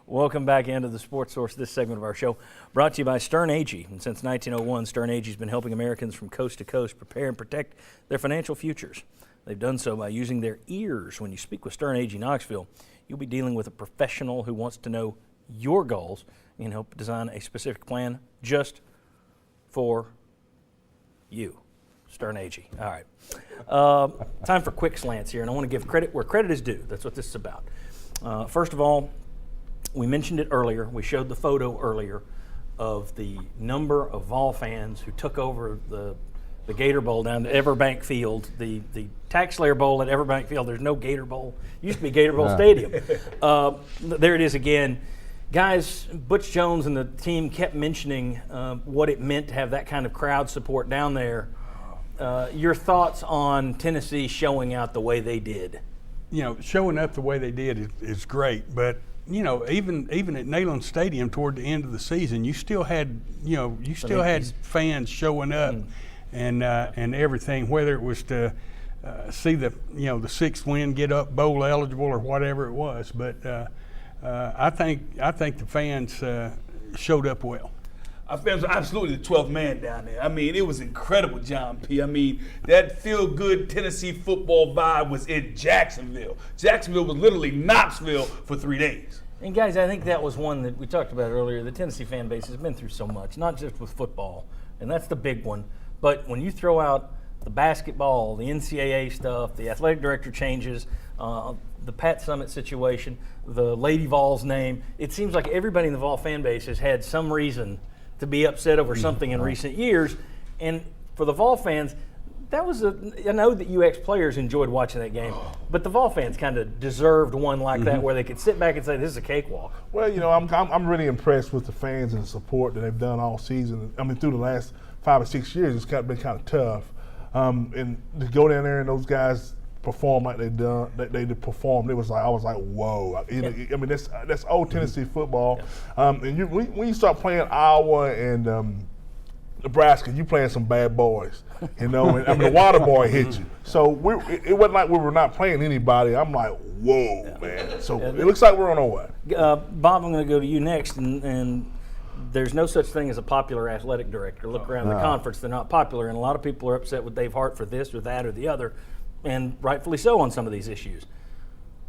Welcome back into the Sports Source, this segment of our show, brought to you by Stern Agee. And since 1901, Stern Agee has been helping Americans from coast to coast prepare and protect their financial futures. They've done so by using their ears. When you speak with Stern Agee Knoxville, you'll be dealing with a professional who wants to know your goals and help design a specific plan just for you. Stern Agee. All right. Time for quick slants here, and I want to give credit where credit is due. That's what this is about. First of all, we mentioned it earlier. We showed the photo earlier of the number of Vol fans who took over the Gator Bowl down to Everbank Field, the TaxSlayer Bowl at Everbank Field. There's no Gator Bowl. It used to be Gator Bowl Stadium. There it is again. Guys, Butch Jones and the team kept mentioning what it meant to have that kind of crowd support down there. Your thoughts on Tennessee showing out the way they did? You know, showing up the way they did is great, but you know, even at Neyland Stadium toward the end of the season, you still had fans showing up and everything, whether it was to see the sixth win, get up bowl eligible or whatever it was. But I think the fans showed up well. Our fans were absolutely the 12th man down there. I mean, it was incredible, John P. I mean, that feel-good Tennessee football vibe was in Jacksonville. Jacksonville was literally Knoxville for 3 days. And guys, I think that was one that we talked about earlier. The Tennessee fan base has been through so much, not just with football, and that's the big one. But when you throw out the basketball, the NCAA stuff, the athletic director changes, the Pat Summitt situation, the Lady Vols name, it seems like everybody in the Vol fan base has had some reason to be upset over something in recent years. And for the Vol fans, I know that you ex-players enjoyed watching that game, but the Vol fans kind of deserved one like that where they could sit back and say, this is a cakewalk. Well, you know, I'm really impressed with the fans and the support that they've done all season. I mean, through the last 5 or 6 years, it's been kind of tough. And to go down there and those guys perform like they performed, I was like, whoa. I mean, that's old Tennessee football. And when you start playing Iowa and Nebraska, you playing some bad boys, you know. And, I mean, the water boy hit you. So it wasn't like we were not playing anybody. I'm like, whoa, man. So it looks like we're on our way. Bob, I'm going to go to you next, and there's no such thing as a popular athletic director. Look around the conference; they're not popular, and a lot of people are upset with Dave Hart for this or that or the other, and rightfully so on some of these issues.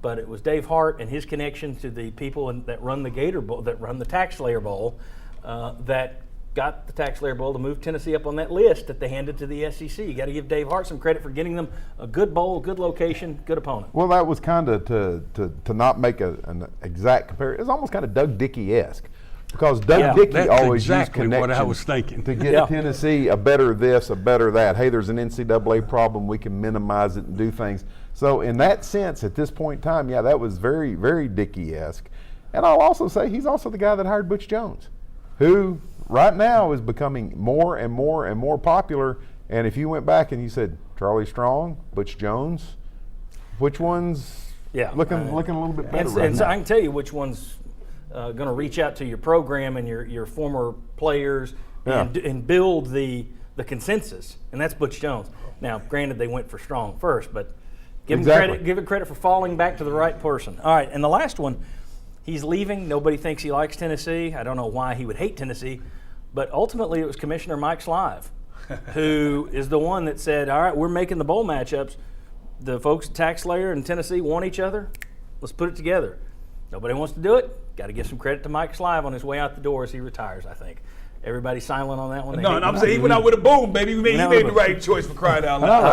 But it was Dave Hart and his connection to the people that run the Gator Bowl, that run the TaxSlayer Bowl, that got the TaxSlayer Bowl to move Tennessee up on that list that they handed to the SEC. You got to give Dave Hart some credit for getting them a good bowl, good location, good opponent. Well, that was kind of to not make an exact comparison. It's almost kind of Doug Dickey-esque. Because Doug Dickey always exactly used connections what I was thinking. to get Tennessee a better this, a better that. Hey, there's an NCAA problem. We can minimize it and do things. So in that sense, at this point in time, that was very, very Dickey-esque. And I'll also say he's also the guy that hired Butch Jones, who right now is becoming more and more and more popular. And if you went back and you said Charlie Strong, Butch Jones, which one's looking a little bit better and so I can tell you which one's going to reach out to your program and your former players and build the consensus, and that's Butch Jones. Now, granted, they went for Strong first, but give him credit for falling back to the right person. All right, and the last one, he's leaving. Nobody thinks he likes Tennessee. I don't know why he would hate Tennessee, but ultimately it was Commissioner Mike Slive who is the one that said, all right, we're making the bowl matchups. The folks at TaxSlayer and Tennessee want each other. Let's put it together. Nobody wants to do it. Got to give some credit to Mike Slive on his way out the door as he retires, I think. Everybody's silent on that one. No, and I'm saying he went out with a boom, baby. He made the right choice for crying out loud.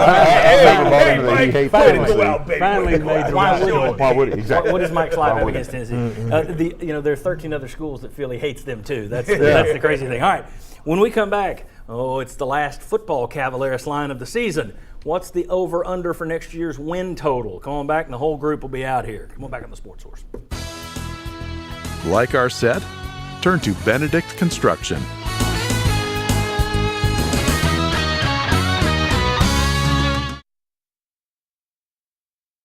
Finally made the right choice. Exactly. What does Mike Slive have against Tennessee? There are 13 other schools that feel he hates them too. That's the crazy thing. All right, when we come back, it's the last football Cavaliers line of the season. What's the over-under for next year's win total? Come on back, and the whole group will be out here. Come on back on the Sports Source. Like our set? Turn to Benedict Construction.